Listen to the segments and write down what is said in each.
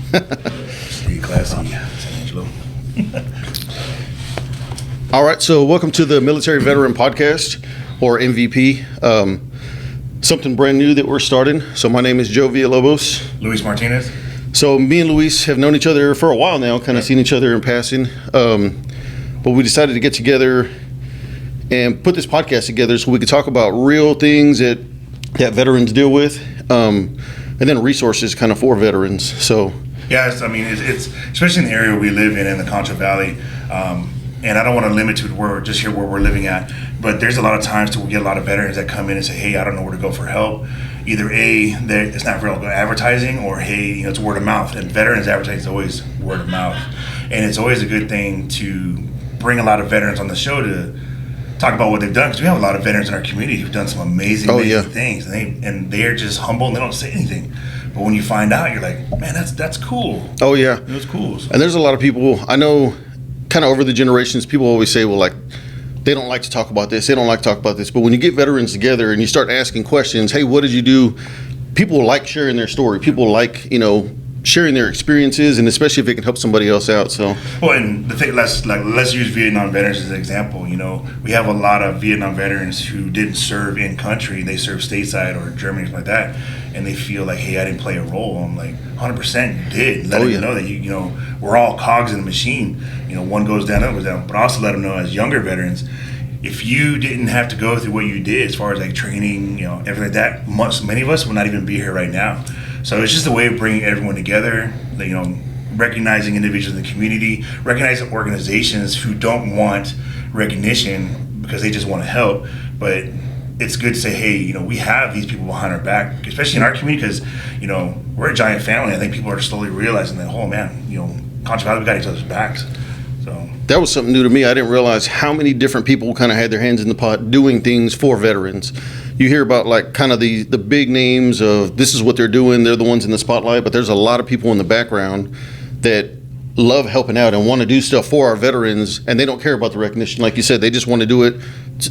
Stay classy, San Angelo. All right, so welcome to the Military Veteran Podcast, or MVP. Something brand new that we're starting. So my name is Joe Villalobos. Luis Martinez. So me and Luis have known each other for a while now, kind of seen each other in passing. But we decided to get together and put this podcast together so we could talk about real things that veterans deal with, and then resources kind of for veterans. So yeah, it's especially in the area we live in the Concho Valley. And I don't want to limit to where we're living at, but there's a lot of times we get a lot of veterans that come in and say, hey, I don't know where to go for help. Either it's not real good advertising, or hey, it's word of mouth. And veterans advertising is always word of mouth. And it's always a good thing to bring a lot of veterans on the show to talk about what they've done, because we have a lot of veterans in our community who've done some amazing things, and they're just humble and they don't say anything. But when you find out, you're like, man, that's cool. Oh yeah, it was cool. So. And there's a lot of people I know. Kind of over the generations, people always say, well, like, they don't like to talk about this, they don't like to talk about this. But when you get veterans together and you start asking questions, hey, what did you do? People like sharing their story. People like, sharing their experiences, and especially if it can help somebody else out. So, well, and the thing, let's use Vietnam veterans as an example. We have a lot of Vietnam veterans who didn't serve in country; they served stateside or Germany, something like that, and they feel like, hey, I didn't play a role. I'm like, 100% you did. Let them know that we're all cogs in the machine. One goes down, other goes down. But also let them know, as younger veterans, if you didn't have to go through what you did as far as like training, everything like that, many of us would not even be here right now. So it's just a way of bringing everyone together, recognizing individuals in the community, recognizing organizations who don't want recognition because they just want to help. But it's good to say, hey, we have these people behind our back, especially in our community, because, we're a giant family. I think people are slowly realizing that, oh man, Concho Valley, we got each other's backs. So that was something new to me. I didn't realize how many different people kind of had their hands in the pot doing things for veterans. You hear about like kind of the big names of this is what they're doing. They're the ones in the spotlight, but there's a lot of people in the background that love helping out and want to do stuff for our veterans, and they don't care about the recognition. Like you said, they just want to do it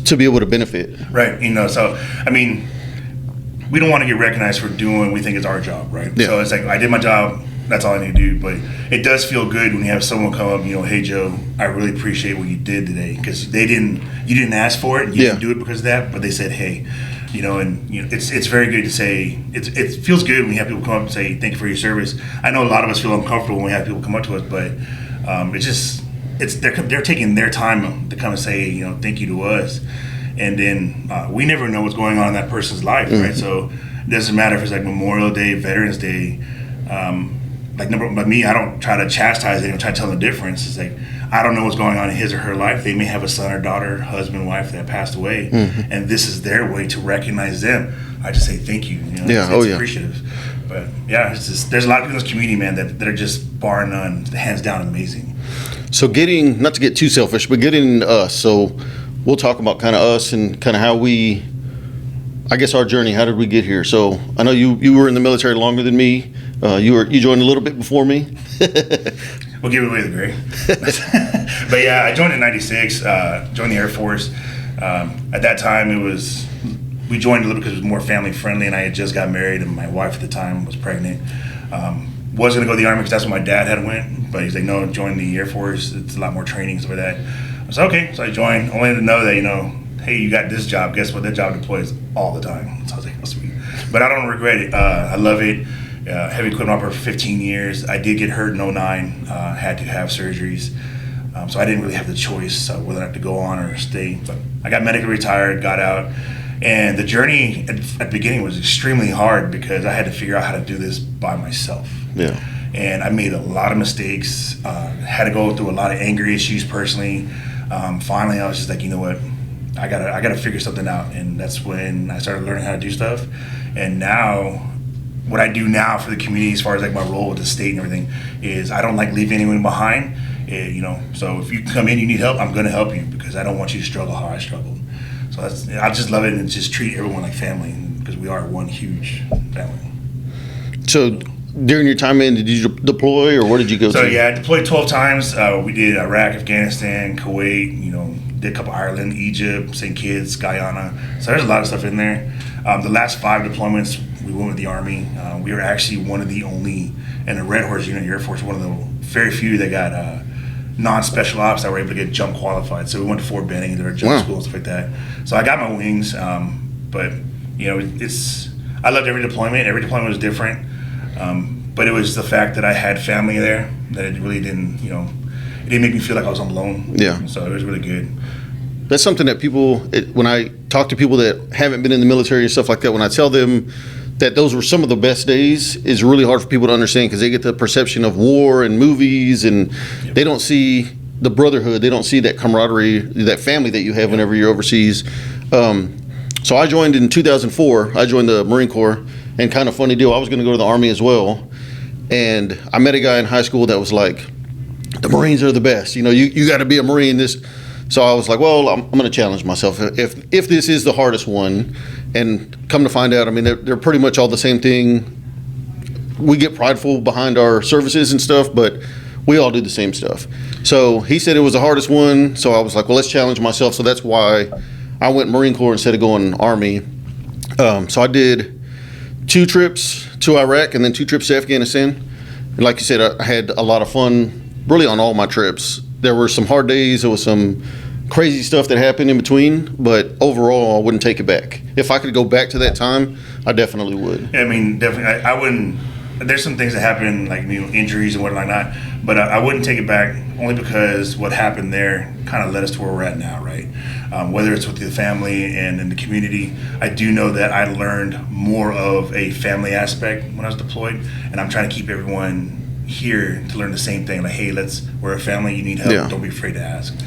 to be able to benefit. Right. So, we don't want to get recognized for doing what we think is our job, right? Yeah. So it's like, I did my job, that's all I need to do. But it does feel good when you have someone come up, hey Joe, I really appreciate what you did today, because you didn't ask for it, you didn't do it because of that, but they said, hey, it's very good to say, it feels good when you have people come up and say thank you for your service. I know a lot of us feel uncomfortable when we have people come up to us, but they're taking their time to come and say thank you to us, and then we never know what's going on in that person's life, right? So it doesn't matter if it's like Memorial Day, Veterans Day. But me, I don't try to chastise them, try to tell them the difference. It's like, I don't know what's going on in his or her life. They may have a son or daughter, husband, wife that passed away, and this is their way to recognize them. I just say thank you. It's appreciative. But yeah, there's a lot of people in this community, man, that are just bar none, hands down amazing. So getting, not to get too selfish, but getting into us. So we'll talk about kind of us and kind of how we, I guess, our journey. How did we get here? So I know you were in the military longer than me. You joined a little bit before me. We'll give it away the gray. But yeah, I joined in '96. Joined the Air Force. At that time, we joined a little because it was more family friendly, and I had just got married, and my wife at the time was pregnant. Was going to go to the Army because that's what my dad had went, but he's like, no, join the Air Force. It's a lot more training for that. I said, okay. So I joined, only to know that hey, you got this job. Guess what? That job deploys all the time. So I was like, oh, sweet. But I don't regret it. I love it. Heavy equipment operator for 15 years. I did get hurt in 2009. Had to have surgeries. So I didn't really have the choice whether I have to go on or stay. But I got medically retired, got out. And the journey at the beginning was extremely hard because I had to figure out how to do this by myself. Yeah. And I made a lot of mistakes. Had to go through a lot of anger issues personally. Finally, I was just like, you know what? I gotta figure something out. And that's when I started learning how to do stuff. And now, what I do now for the community, as far as like my role with the state and everything, is I don't like leaving anyone behind. So if you come in, you need help, I'm gonna help you because I don't want you to struggle how I struggled. So I just love it and just treat everyone like family because we are one huge family. So during your time in, did you deploy or where did you go to? So yeah, I deployed 12 times. We did Iraq, Afghanistan, Kuwait, did a couple Ireland, Egypt, St. Kitts, Guyana. So there's a lot of stuff in there. The last 5 deployments, we went with the Army. We were actually one of the only And the Red Horse Unit Air Force, one of the very few that got non-special ops that were able to get jump qualified. So we went to Fort Benning, there were jump schools, stuff like that. So I got my wings, but I loved every deployment. Every deployment was different. But it was the fact that I had family there that it really didn't, it didn't make me feel like I was alone. Yeah. So it was really good. That's something that when I talk to people that haven't been in the military and stuff like that, when I tell them that those were some of the best days, is really hard for people to understand because they get the perception of war and movies, and they don't see the brotherhood. They don't see that camaraderie, that family that you have whenever you're overseas. So I joined in 2004. I joined the Marine Corps, and kind of funny deal, I was going to go to the Army as well. And I met a guy in high school that was like, the Marines are the best. You got to be a Marine. So I was like, well, I'm going to challenge myself. If this is the hardest one, and come to find out, I mean, they're pretty much all the same thing. We get prideful behind our services and stuff, but we all do the same stuff. So he said it was the hardest one. So I was like, well, let's challenge myself. So that's why I went Marine Corps instead of going Army. So I did 2 trips to Iraq and then 2 trips to Afghanistan. And like you said, I had a lot of fun really on all my trips. There were some hard days. There was some crazy stuff that happened in between, but overall, I wouldn't take it back. If I could go back to that time, I definitely would. I mean, definitely, I wouldn't. There's some things that happen, like injuries and whatnot, but I wouldn't take it back only because what happened there kind of led us to where we're at now, right? Whether it's with the family and in the community, I do know that I learned more of a family aspect when I was deployed, and I'm trying to keep everyone here to learn the same thing. Like, hey, we're a family. You need help. Yeah. Don't be afraid to ask.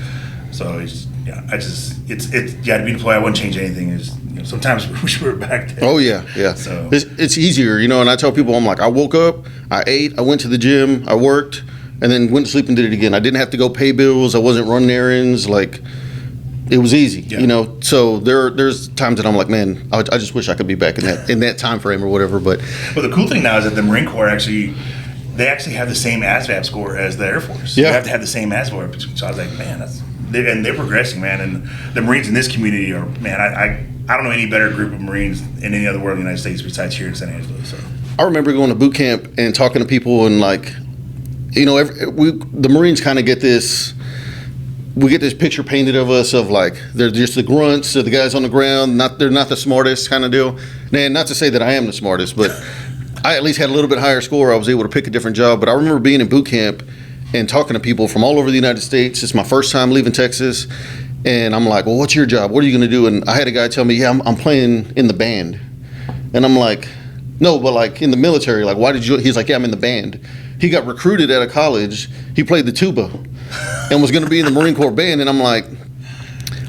So to be deployed, I wouldn't change anything. Sometimes we wish we were back there. Oh yeah. So it's easier, and I tell people, I'm like, I woke up, I ate, I went to the gym, I worked, and then went to sleep and did it again. I didn't have to go pay bills. I wasn't running errands. Like, it was easy, So there's times that I'm like, man, I just wish I could be back in that time frame or whatever. But the cool thing now is that the Marine Corps they actually have the same ASVAB score as the Air Force. Yeah. You have to have the same ASVAB. So I was like, man, they're progressing, man. And the Marines in this community are, man, I don't know any better group of Marines in any other world in the United States besides here in San Angelo. So I remember going to boot camp and talking to people, and like, the Marines kind of get this. We get this picture painted of us of like they're just the grunts, or the guys on the ground. They're not the smartest kind of deal. And not to say that I am the smartest, but I at least had a little bit higher score. I was able to pick a different job. But I remember being in boot camp and talking to people from all over the United States. It's my first time leaving Texas. And I'm like, well, what's your job? What are you going to do? And I had a guy tell me, yeah, I'm playing in the band. And I'm like, no, but like in the military, like, why did you? He's like, yeah, I'm in the band. He got recruited out of college. He played the tuba and was going to be in the Marine Corps band. And I'm like,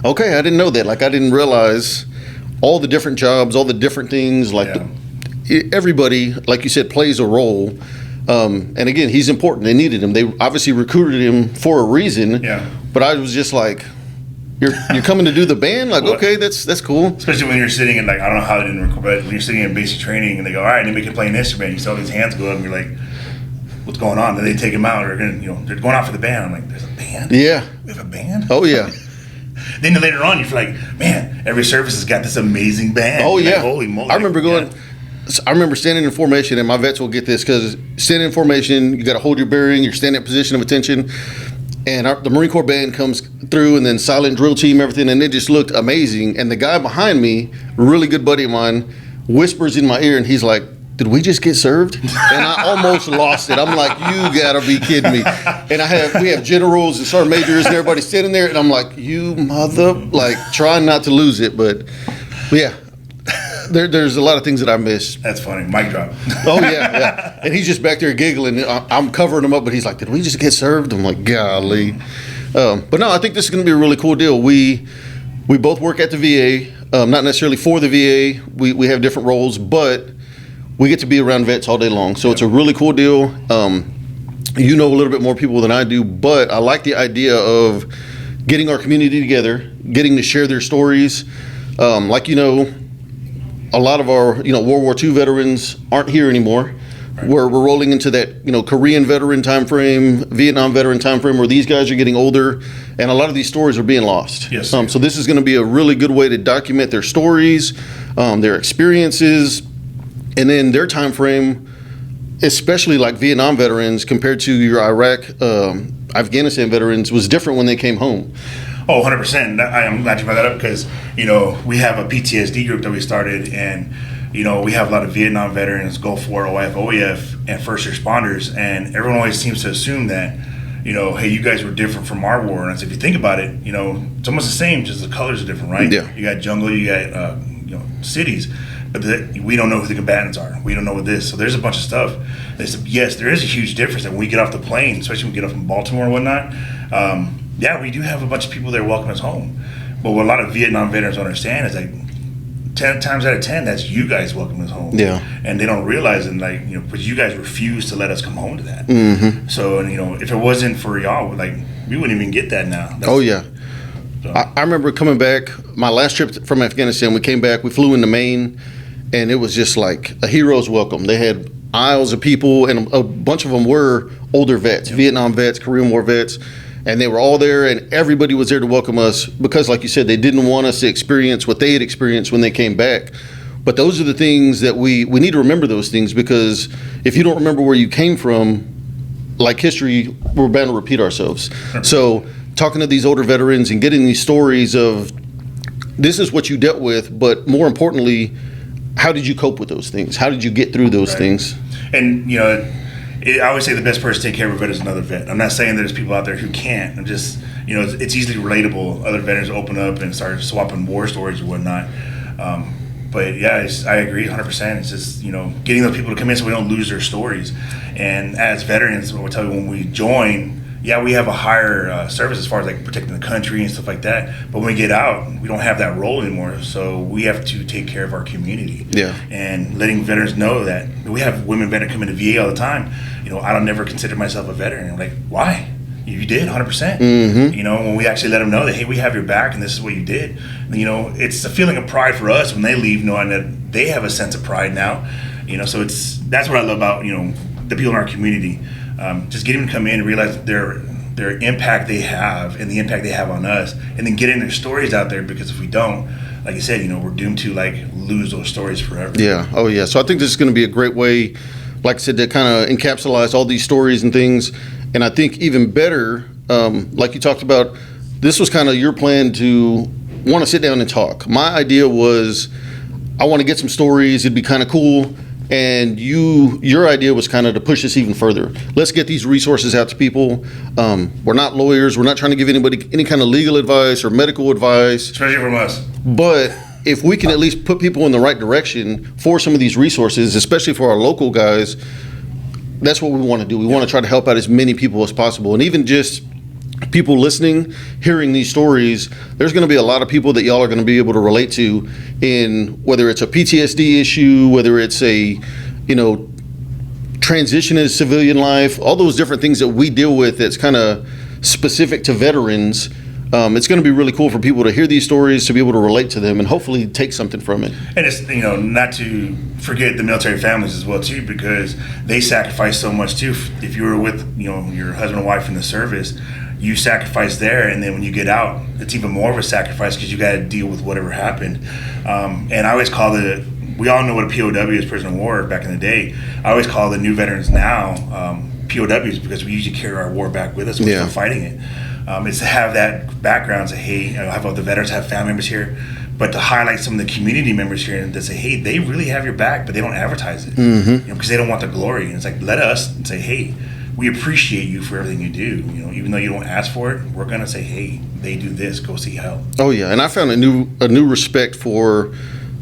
okay, I didn't know that. Like, I didn't realize all the different jobs, all the different things. Like, everybody, like you said, plays a role. And again, he's important. They needed him. They obviously recruited him for a reason. Yeah. But I was just like, you're coming to do the band? Like, okay, that's cool. Especially when you're sitting in, like, I don't know how they didn't record, but when you're sitting in basic training and they go, all right, anybody can play an instrument. You see all these hands go up and you're like, what's going on? Then they take him out, or they're going out for the band. I'm like, there's a band? Yeah. We have a band? Oh, yeah. Then later on, you feel like, man, every service has got this amazing band. Oh, yeah. Like, holy moly. I remember I remember standing in formation, and my vets will get this, because standing in formation, you got to hold your bearing, you're standing in position of attention. And the Marine Corps band comes through, and then silent drill team, everything, and it just looked amazing. And the guy behind me, a really good buddy of mine, whispers in my ear, and he's like, did we just get served? And I almost lost it. I'm like, you gotta be kidding me. And we have generals and sergeant majors and everybody standing there, and I'm like, you mother, like, trying not to lose it. But yeah, there's a lot of things that I miss. That's funny. Mic drop. Oh yeah. And he's just back there giggling. I'm covering him up, but he's like, did we just get served? I'm like, golly. But no, I think this is going to be a really cool deal. We both work at the VA, not necessarily for the VA. We have different roles, but we get to be around vets all day long. So it's a really cool deal. You know a little bit more people than I do, but I like the idea of getting our community together, getting to share their stories. A lot of our, World War II veterans aren't here anymore. Right. We're rolling into that, Korean veteran time frame, Vietnam veteran time frame, where these guys are getting older, and a lot of these stories are being lost. Yes. So this is going to be a really good way to document their stories, their experiences, and then their time frame. especially like Vietnam veterans compared to your Iraq, Afghanistan veterans, was different when they came home. Oh, 100%. I'm glad you brought that up because, we have a PTSD group that we started, and, we have a lot of Vietnam veterans, Gulf War, OIF, OEF, and first responders, and everyone always seems to assume that, hey, you guys were different from our war. And if you think about it, it's almost the same, just the colors are different, right? Yeah. You got jungle, you got, cities, but we don't know who the combatants are. We don't know what this. So there's a bunch of stuff. Yes, there is a huge difference that when we get off the plane, especially when we get off from Baltimore and whatnot. Yeah, we do have a bunch of people there welcome us home. But what a lot of Vietnam veterans don't understand is 10 times out of 10, that's you guys welcoming us home. Yeah. And they don't realize it, but you guys refuse to let us come home to that. Mm-hmm. So, if it wasn't for y'all, we wouldn't even get that now. Oh, yeah. So. I remember coming back, my last trip from Afghanistan, we came back, we flew into Maine, and it was just like a hero's welcome. They had aisles of people, and a bunch of them were older vets, Vietnam vets, Korean War vets. And they were all there, and everybody was there to welcome us because, like you said, they didn't want us to experience what they had experienced when they came back. But those are the things that we need to remember those things, because if you don't remember where you came from, like history, we're bound to repeat ourselves. So talking to these older veterans and getting these stories of this is what you dealt with, but more importantly, how did you cope with those things? How did you get through those things? And, I always say the best person to take care of a vet is another vet. I'm not saying there's people out there who can't. I'm just, it's easily relatable. Other veterans open up and start swapping war stories or whatnot. But yeah, I agree 100%. It's just, getting those people to come in so we don't lose their stories. And as veterans, what we'll tell you when we join, yeah, we have a higher service as far as protecting the country and stuff like that. But when we get out, we don't have that role anymore. So we have to take care of our community. Yeah. And letting veterans know that we have women veterans come into VA all the time. I don't never consider myself a veteran. I'm like, why? You did 100%. Mm-hmm. When we actually let them know that, hey, we have your back and this is what you did. It's a feeling of pride for us when they leave, knowing that they have a sense of pride now. So that's what I love about the people in our community. Just getting them to come in and realize their impact they have and the impact they have on us, and then getting their stories out there, because if we don't, like you said, we're doomed to lose those stories forever. Yeah. Oh, yeah. So I think this is going to be a great way, like I said, to kind of encapsulate all these stories and things. And I think even better, like you talked about, this was kind of your plan to want to sit down and talk. My idea was I want to get some stories. It'd be kind of cool. And your idea was kind of to push this even further. Let's get these resources out to people. We're not lawyers. We're not trying to give anybody any kind of legal advice or medical advice. Especially from us. But if we can at least put people in the right direction for some of these resources, especially for our local guys, that's what we want to do. We want to try to help out as many people as possible. And even just people listening, hearing these stories, there's going to be a lot of people that y'all are going to be able to relate to, in whether it's a PTSD issue, whether it's a, transition in civilian life, all those different things that we deal with that's kind of specific to veterans. It's going to be really cool for people to hear these stories, to be able to relate to them, and hopefully take something from it. And it's, not to forget the military families as well, too, because they sacrifice so much, too. If you were with, your husband and wife in the service, you sacrifice there, and then when you get out, it's even more of a sacrifice because you got to deal with whatever happened. And I always call we all know what a POW is, prisoner of war, back in the day. I always call the new veterans now POWs, because we usually carry our war back with us when we're fighting it. It's to have that background, say, hey, have all the veterans have family members here, but to highlight some of the community members here and to say, hey, they really have your back, but they don't advertise it, because they don't want the glory. And it's let us say, hey, we appreciate you for everything you do. Even though you don't ask for it, we're gonna say, hey, they do this, go see help. Oh yeah, and I found a new respect for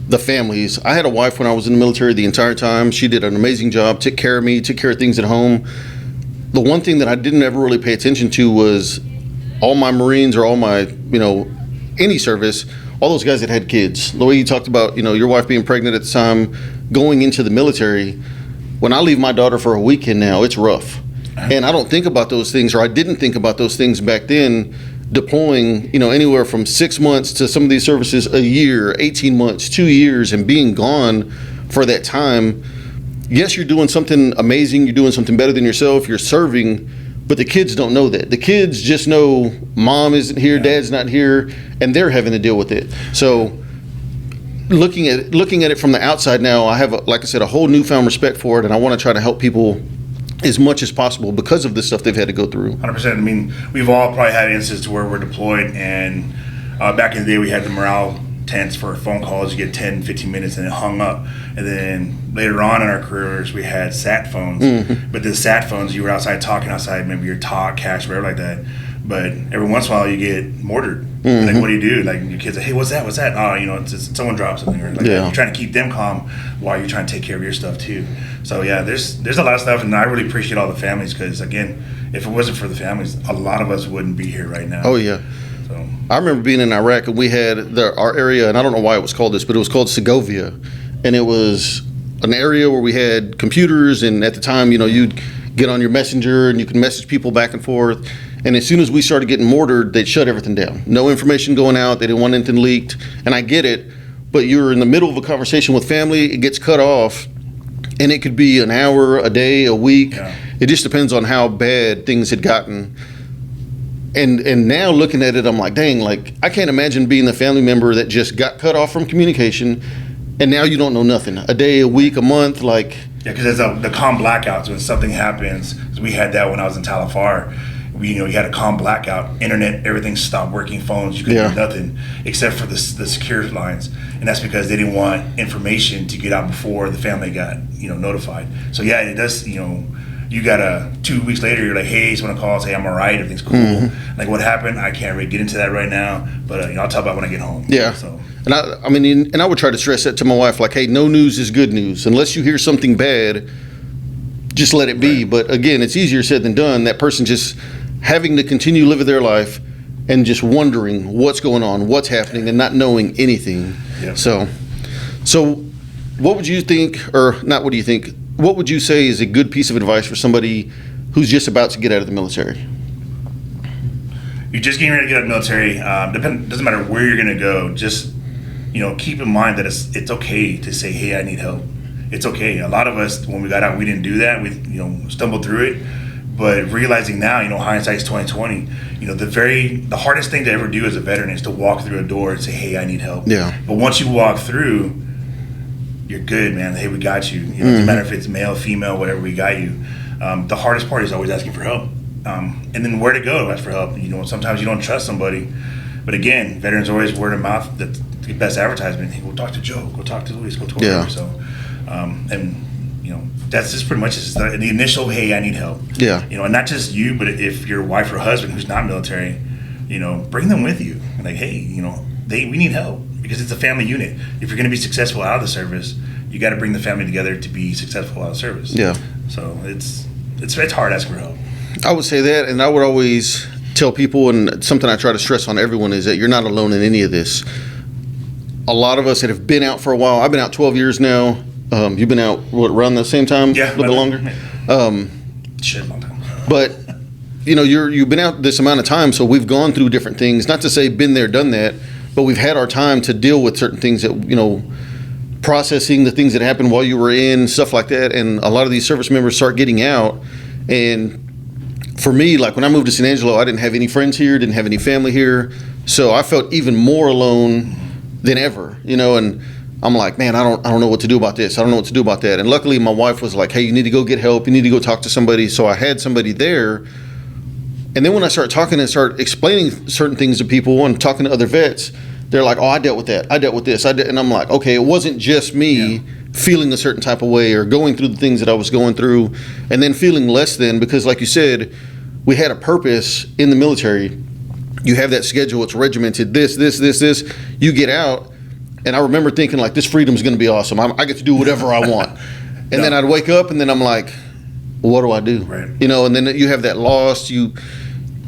the families. I had a wife when I was in the military the entire time. She did an amazing job, took care of me, took care of things at home. The one thing that I didn't ever really pay attention to was all my Marines or all my, any service, all those guys that had kids. The way you talked about, your wife being pregnant at the time, going into the military. When I leave my daughter for a weekend now, it's rough. And I don't think about those things, or I didn't think about those things back then, deploying, anywhere from 6 months to some of these services a year, 18 months, 2 years, and being gone for that time. Yes, you're doing something amazing. You're doing something better than yourself. You're serving, but the kids don't know that. The kids just know mom isn't here, dad's not here, and they're having to deal with it. So looking at it from the outside now, I have, like I said, a whole newfound respect for it, and I want to try to help people as much as possible because of the stuff they've had to go through. 100%. I mean, we've all probably had instances where we're deployed, and back in the day, we had the morale tents for phone calls. You get 10, 15 minutes, and it hung up. And then later on in our careers, we had sat phones. Mm-hmm. But the sat phones, you were outside talking outside, maybe your talk, cash, whatever like that. But every once in a while, you get mortared. Mm-hmm. Like, what do you do? Like, your kids say, hey, what's that? What's that? Oh, it's someone dropped something. Or like Yeah. You're trying to keep them calm while you're trying to take care of your stuff, too. So, yeah, there's a lot of stuff, and I really appreciate all the families because, again, if it wasn't for the families, a lot of us wouldn't be here right now. Oh, yeah. So, I remember being in Iraq, and we had our area, and I don't know why it was called this, but it was called Segovia. And it was an area where we had computers, and at the time, you'd get on your messenger, and you could message people back and forth. And as soon as we started getting mortared, they'd shut everything down. No information going out. They didn't want anything leaked. And I get it, but you're in the middle of a conversation with family, it gets cut off, and it could be an hour, a day, a week. Yeah. It just depends on how bad things had gotten. And now looking at it, I'm like, dang, like I can't imagine being the family member that just got cut off from communication, and now you don't know nothing. A day, a week, a month, like. yeah, because there's the calm blackouts when something happens. 'Cause we had that when I was in Talafar. You had a calm blackout. Internet, everything stopped working. Phones, you couldn't do nothing except for the secure lines, and that's because they didn't want information to get out before the family got notified. So yeah, it does. You got 2 weeks later, you're like, hey, someone calls, hey, I'm all right, everything's cool. Mm-hmm. Like, what happened? I can't really get into that right now, but I'll talk about when I get home. Yeah. So. And I would try to stress that to my wife, like, hey, no news is good news. Unless you hear something bad, just let it be. Right. But again, it's easier said than done. That person just having to continue living their life and just wondering what's going on, what's happening, and not knowing anything. Yep. So what would you think, or not what do you think, what would you say is a good piece of advice for somebody who's just about to get out of the military? You're just getting ready to get out of the military. Doesn't matter where you're going to go. Just keep in mind that it's okay to say, hey, I need help. It's okay. A lot of us, when we got out, we didn't do that. We stumbled through it. But realizing now, hindsight's 2020. The hardest thing to ever do as a veteran is to walk through a door and say, hey, I need help. Yeah. But once you walk through, you're good, man. Hey, we got you. It doesn't matter if it's male, female, whatever, we got you. The hardest part is always asking for help. And then where to go to ask for help. Sometimes you don't trust somebody. But again, veterans are always word of mouth. That's the best advertisement. Hey, go talk to Joe. Go talk to Luis. Go to whoever. Yeah. So, that's just pretty much the initial, hey, I need help. Yeah. And not just you, but if your wife or husband who's not military, bring them with you. Like, hey, we need help because it's a family unit. If you're going to be successful out of the service, you got to bring the family together to be successful out of service. Yeah. So it's hard asking for help. I would say that, and I would always tell people, and something I try to stress on everyone is that you're not alone in any of this. A lot of us that have been out for a while, I've been out 12 years now. You've been out, around the same time? Yeah. A little bit longer? Long time. But, you've been out this amount of time, so we've gone through different things. Not to say been there, done that, but we've had our time to deal with certain things that, processing the things that happened while you were in, stuff like that. And a lot of these service members start getting out. And for me, like when I moved to San Angelo, I didn't have any friends here, didn't have any family here. So I felt even more alone than ever, and I'm like, man, I don't know what to do about this. I don't know what to do about that. And luckily my wife was like, hey, you need to go get help. You need to go talk to somebody. So I had somebody there. And then when I started talking and start explaining certain things to people and talking to other vets, they're like, oh, I dealt with that. I dealt with this. And I'm like, okay, it wasn't just me feeling a certain type of way or going through the things that I was going through and then feeling less than, because like you said, we had a purpose in the military. You have that schedule. It's regimented. This. You get out. And I remember thinking, like, this freedom is going to be awesome. I get to do whatever I want. And then I'd wake up, and then I'm like, what do I do? Right. And then you have that loss. You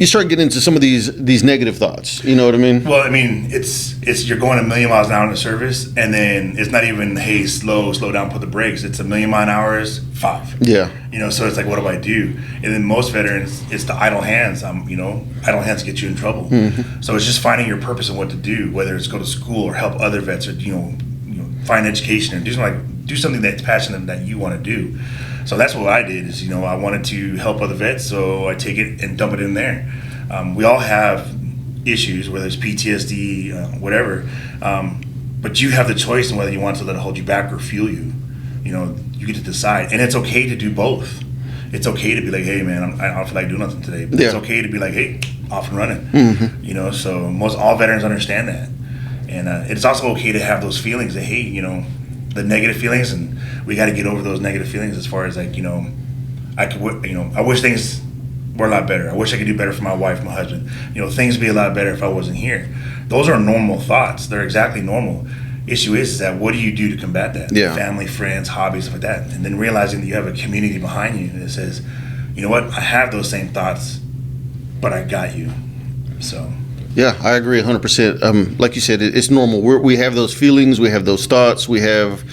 start getting into some of these negative thoughts. You know what I mean? Well, I mean, it's you're going a million miles an hour in the service, and then it's not even, hey, slow down, put the brakes. It's a million mile an hour is 5. Yeah. So it's like, what do I do? And then most veterans, it's the idle hands. Idle hands get you in trouble. Mm-hmm. So it's just finding your purpose and what to do, whether it's go to school or help other vets or find education or do something that's passionate that you want to do. So that's what I did is, I wanted to help other vets, so I take it and dump it in there. We all have issues, whether it's PTSD, whatever. but you have the choice in whether you want to let it hold you back or fuel you. You know, you get to decide, and it's okay to do both. It's okay to be like, hey man, I don't feel like doing nothing today. But it's okay to be like, hey, off and running. You know, so all veterans understand that, and it's also okay to have those feelings that, hey, you know, the negative feelings, and we got to get over those negative feelings. As far as like, you know, I wish things were a lot better. I wish I could do better for my wife, my husband. You know, things would be a lot better if I wasn't here. Those are normal thoughts. They're exactly normal. Issue is that what do you do to combat that? Yeah. Family, friends, hobbies, stuff like that. And then realizing that you have a community behind you that says, you know what, I have those same thoughts, but I got you. So. Yeah, I agree 100%. Like you said, it's normal. We have those feelings, we have those thoughts, you have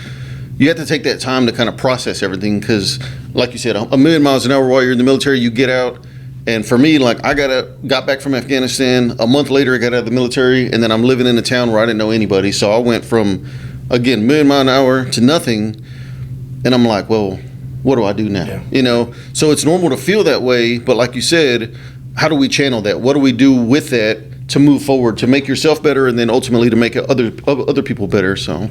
to take that time to kind of process everything, because like you said, a million miles an hour while you're in the military, you get out. And for me, like I got back from Afghanistan, a month later I got out of the military, and then I'm living in a town where I didn't know anybody. So I went from, again, million mile an hour to nothing. And I'm like, well, what do I do now? Yeah. You know, so it's normal to feel that way. But like you said, how do we channel that? What do we do with that to move forward, to make yourself better, and then ultimately to make other people better? So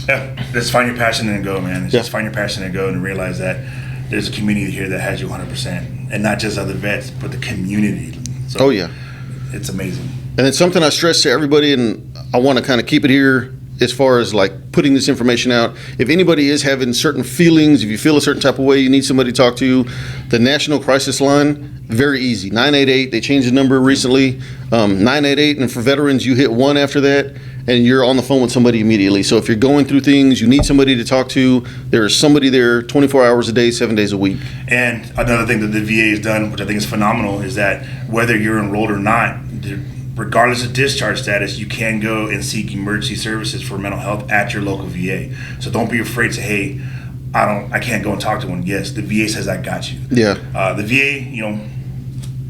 yeah, just find your passion and go, man. Just find your passion and go, and realize that there's a community here that has you 100%, and not just other vets, but the community. So it's amazing. And it's something I stress to everybody, and I want to kind of keep it here as far as like putting this information out. If anybody is having certain feelings, if you feel a certain type of way, you need somebody to talk to, the National Crisis Line, very easy, 988. They changed the number recently, 988, and for veterans, you hit 1 after that, and you're on the phone with somebody immediately. So if you're going through things, you need somebody to talk to, there is somebody there 24 hours a day, 7 days a week. And another thing that the VA has done, which I think is phenomenal, is that whether you're enrolled or not, regardless of discharge status, you can go and seek emergency services for mental health at your local VA. So don't be afraid to say, hey, I can't go and talk to one. Yes, the VA says I got you. Yeah. The VA, you know,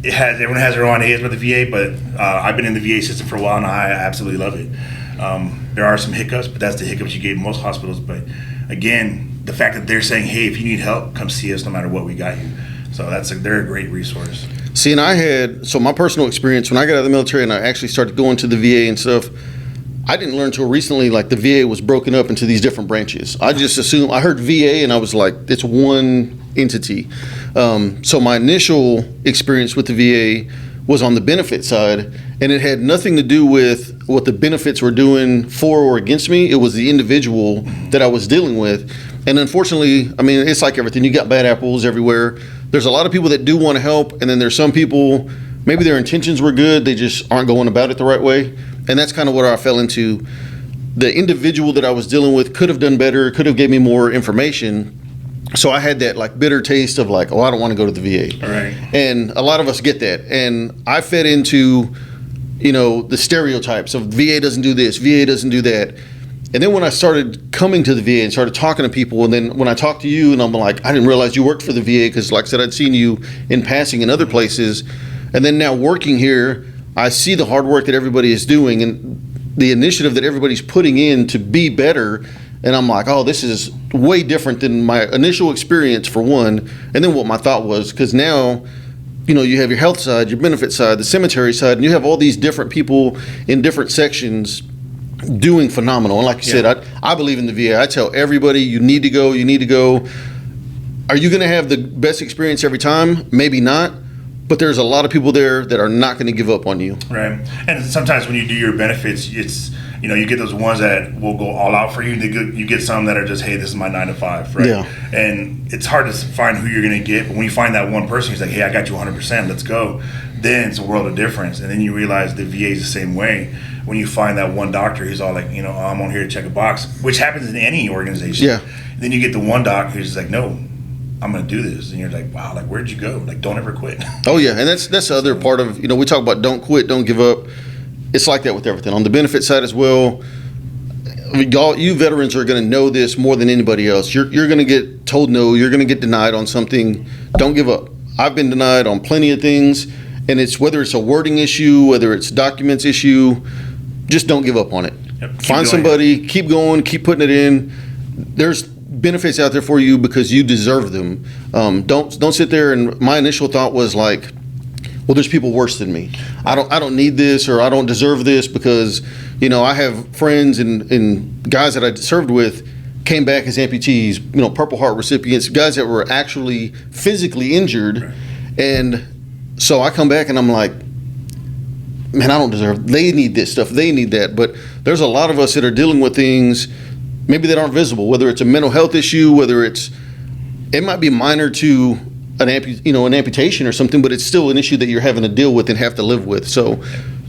everyone has their own ideas about the VA, but I've been in the VA system for a while, and I absolutely love it. There are some hiccups, but that's the hiccups you get in most hospitals. But again, the fact that they're saying, hey, if you need help, come see us no matter what, we got you. So they're a great resource. See, and so my personal experience, when I got out of the military and I actually started going to the VA and stuff, I didn't learn until recently, like the VA was broken up into these different branches. I just assumed, I heard VA and I was like, it's one entity. So my initial experience with the VA was on the benefit side, and it had nothing to do with what the benefits were doing for or against me. It was the individual that I was dealing with. And unfortunately, I mean, it's like everything. You got bad apples everywhere. There's a lot of people that do want to help, and then there's some people, maybe their intentions were good, they just aren't going about it the right way. And that's kind of what I fell into. The individual that I was dealing with could have done better, could have gave me more information. So I had that like bitter taste of like, oh, I don't want to go to the VA. All right. And a lot of us get that. And I fed into, you know, the stereotypes of VA doesn't do this, VA doesn't do that. And then when I started coming to the VA and started talking to people, and then when I talked to you, and I'm like, I didn't realize you worked for the VA, because like I said, I'd seen you in passing in other places. And then now working here, I see the hard work that everybody is doing and the initiative that everybody's putting in to be better. And I'm like, oh, this is way different than my initial experience, for one, and then what my thought was, because now, you know, you have your health side, your benefit side, the cemetery side, and you have all these different people in different sections doing phenomenal. And like you said, I believe in the VA. I tell everybody, you need to go. Are you going to have the best experience every time? Maybe not. But there's a lot of people there that are not going to give up on you. Right. And sometimes when you do your benefits, it's, you know, you get those ones that will go all out for you. You get some that are just, hey, this is my 9 to 5, right? Yeah. And it's hard to find who you're going to get. But when you find that one person who's like, hey, I got you 100%, let's go, then it's a world of difference. And then you realize the VA is the same way. When you find that one doctor who's all like, you know, oh, I'm on here to check a box, which happens in any organization. Yeah. Then you get the one doc who's like, no, I'm going to do this. And you're like, wow, like, where'd you go? Like, don't ever quit. Oh, yeah. And that's the other part of, you know, we talk about don't quit, don't give up. It's like that with everything. On the benefit side as well, you veterans are going to know this more than anybody else. You're going to get told no. You're going to get denied on something. Don't give up. I've been denied on plenty of things. And it's whether it's a wording issue, whether it's documents issue, just don't give up on it. Yep. Find somebody, keep going, keep putting it in. There's benefits out there for you because you deserve them. Don't sit there. And my initial thought was like, well, there's people worse than me. I don't need this, or I don't deserve this, because, you know, I have friends and guys that I served with came back as amputees, you know, Purple Heart recipients, guys that were actually physically injured. Right. And so I come back and I'm like, man, I don't deserve, they need this stuff, they need that. But there's a lot of us that are dealing with things maybe that aren't visible, whether it's a mental health issue, whether it might be minor to an amputation or something, but it's still an issue that you're having to deal with and have to live with. So,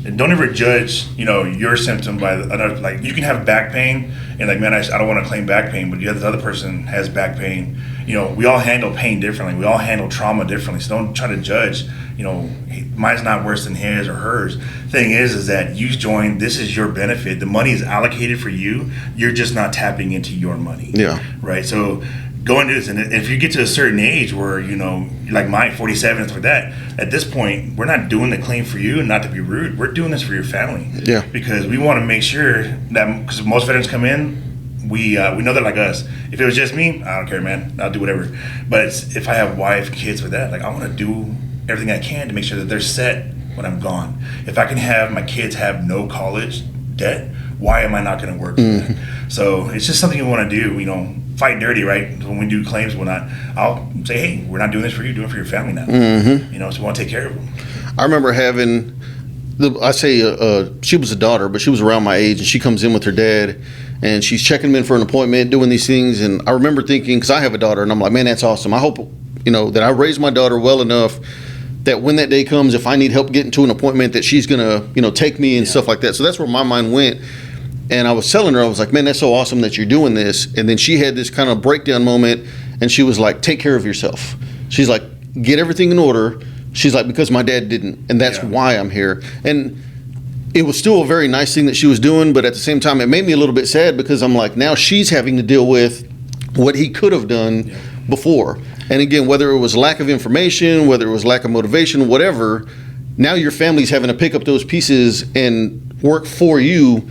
and don't ever judge, you know, your symptom by another. Like, you can have back pain, and like, man, I don't want to claim back pain, but the other person has back pain. You know, we all handle pain differently. We all handle trauma differently. So don't try to judge. You know, mine's not worse than his or hers. Thing is that you joined. This is your benefit. The money is allocated for you. You're just not tapping into your money. Yeah. Right. So go into this, and if you get to a certain age where, you know, like mine, 47 and stuff like that, at this point, we're not doing the claim for you, and not to be rude, we're doing this for your family. Yeah. Because we want to make sure that, because most veterans come in, we know they're like us. If it was just me, I don't care, man. I'll do whatever. But if I have wife, kids with that, like, I want to do everything I can to make sure that they're set when I'm gone. If I can have my kids have no college debt, why am I not going to work for that? So it's just something you want to do, you know, fight dirty, right? When we do claims and whatnot, I'll say, hey, we're not doing this for you, doing it for your family now. You know, so we want to take care of them. I remember having, she was a daughter, but she was around my age, and she comes in with her dad, and she's checking him in for an appointment, doing these things. And I remember thinking, because I have a daughter, and I'm like, man, that's awesome. I hope, you know, that I raised my daughter well enough that when that day comes, if I need help getting to an appointment, that she's going to, you know, take me and stuff like that. So that's where my mind went. And I was telling her, I was like, man, that's so awesome that you're doing this. And then she had this kind of breakdown moment, and she was like, take care of yourself. She's like, get everything in order. She's like, because my dad didn't, and that's why I'm here. And it was still a very nice thing that she was doing, but at the same time, it made me a little bit sad, because I'm like, now she's having to deal with what he could have done before. And again, whether it was lack of information, whether it was lack of motivation, whatever, now your family's having to pick up those pieces and work for you.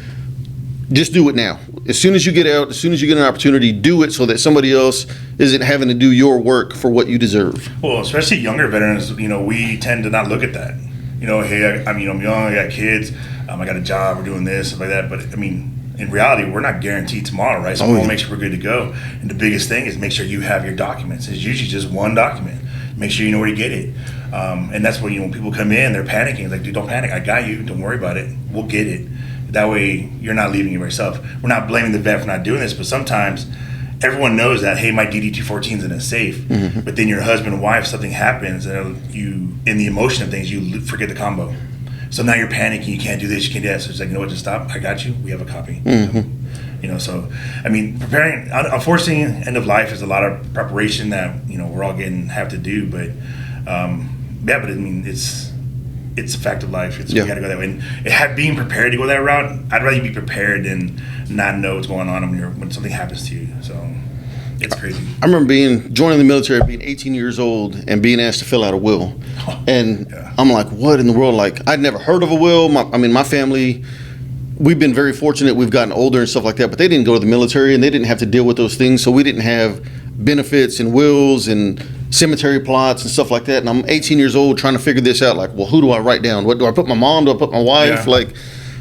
Just do it now. As soon as you get out, as soon as you get an opportunity, do it so that somebody else isn't having to do your work for what you deserve. Well, especially younger veterans, you know, we tend to not look at that. You know, hey, I'm young, I got kids, I got a job, we're doing this, stuff like that. But I mean, in reality, we're not guaranteed tomorrow, right? So we want to make sure we're good to go. And the biggest thing is make sure you have your documents. It's usually just one document. Make sure you know where to get it. And that's when, you know, when people come in, they're panicking. It's like, dude, don't panic. I got you. Don't worry about it. We'll get it. That way, you're not leaving it by yourself. We're not blaming the vet for not doing this, but sometimes everyone knows that, hey, my DD-214 is in a safe. But then your husband and wife, something happens, and you, in the emotion of things, you forget the combo. So now you're panicking. You can't do this. You can't do that. So it's like, you know what? Just stop. I got you. We have a copy. You know, so I mean, preparing. Unfortunately, end of life is a lot of preparation that, you know, we're all have to do. But yeah, but I mean, it's a fact of life. We got to go that way. And being prepared to go that route, I'd rather you be prepared than not know what's going on when something happens to you. So it's crazy. I remember joining the military, being 18 years old, and being asked to fill out a will. And I'm like, what in the world? Like, I'd never heard of a will. My family, we've been very fortunate. We've gotten older and stuff like that, but they didn't go to the military, and they didn't have to deal with those things. So we didn't have benefits and wills and cemetery plots and stuff like that. And I'm 18 years old trying to figure this out. Like, well, who do I write down? What do I put my mom? Do I put my wife? Like,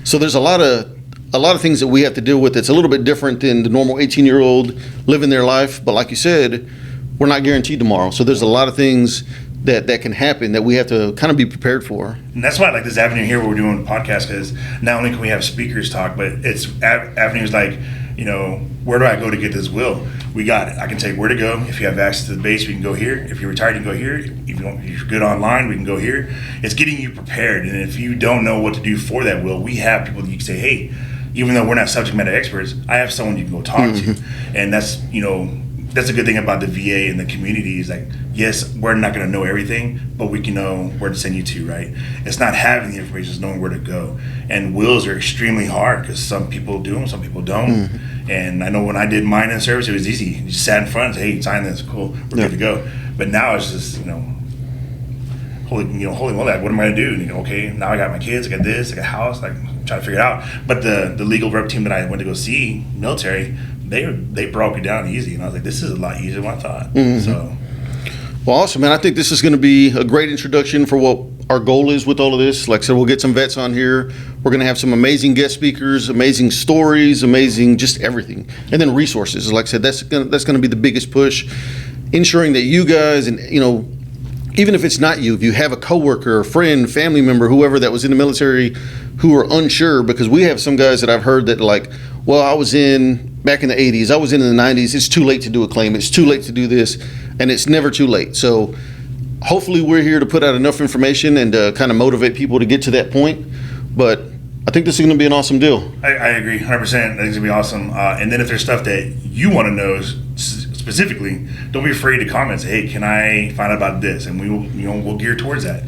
so there's a lot of things that we have to deal with that's a little bit different than the normal 18-year-old living their life. But like you said, we're not guaranteed tomorrow. So there's a lot of things that can happen that we have to kind of be prepared for. And that's why I like this avenue here where we're doing a podcast, because not only can we have speakers talk, but it's avenues like, you know, where do I go to get this will? We got it. I can tell you where to go. If you have access to the base, we can go here. If you're retired, you can go here. If you're good online, we can go here. It's getting you prepared. And if you don't know what to do for that will, we have people that you can say, hey, even though we're not subject matter experts, I have someone you can go talk to. And that's, you know, that's a good thing about the VA and the community is like, yes, we're not going to know everything, but we can know where to send you to, right? It's not having the information, it's knowing where to go. And wills are extremely hard because some people do them, some people don't. And I know when I did mine in service, it was easy. You just sat in front and said, hey, sign this, cool, we're good to go. But now it's just, you know, holy moly, what am I going to do? And you go, okay, now I got my kids, I got this, I got a house, like, I'm trying to figure it out. But the legal rep team that I went to go see, military, they broke it down easy, and I was like, this is a lot easier than what I thought. So Well, awesome, man. I think this is going to be a great introduction for what our goal is with all of this. Like I said, we'll get some vets on here. We're going to have some amazing guest speakers, amazing stories, amazing just everything. And then resources. Like I said, that's going to be the biggest push, ensuring that you guys and, even if it's not you, if you have a coworker, a friend, family member, whoever that was in the military who are unsure, because we have some guys that I've heard that well, I was back in the 80s, I was in the 90s, it's too late to do a claim, it's too late to do this, and it's never too late. So hopefully we're here to put out enough information and kind of motivate people to get to that point. But I think this is going to be an awesome deal. I agree 100%. I think it's going to be awesome. And then if there's stuff that you want to know specifically, don't be afraid to comment. Say, hey, can I find out about this? And we'll gear towards that.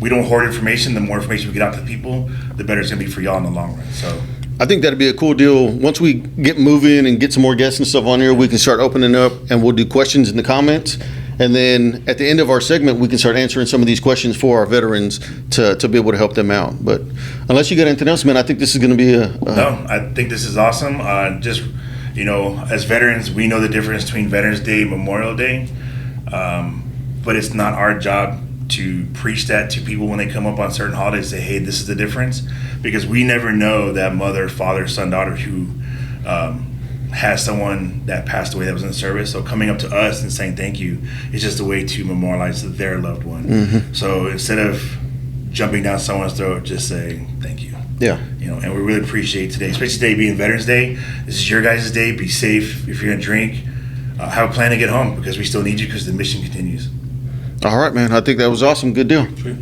We don't hoard information. The more information we get out to people, the better it's going to be for y'all in the long run. So I think that'd be a cool deal. Once we get moving and get some more guests and stuff on here, we can start opening up and we'll do questions in the comments. And then at the end of our segment, we can start answering some of these questions for our veterans to be able to help them out. But unless you got anything else, man, I think this is going to be No, I think this is awesome. As veterans, we know the difference between Veterans Day and Memorial Day. But it's not our job to preach that to people when they come up on certain holidays, say, hey, this is the difference. Because we never know that mother, father, son, daughter who has someone that passed away that was in service. So coming up to us and saying thank you is just a way to memorialize their loved one. Mm-hmm. So instead of jumping down someone's throat, just say thank you. Yeah. And we really appreciate today, especially today being Veterans Day. This is your guys' day. Be safe. If you're going to drink, have a plan to get home because we still need you because the mission continues. All right, man. I think that was awesome. Good deal. Sweet.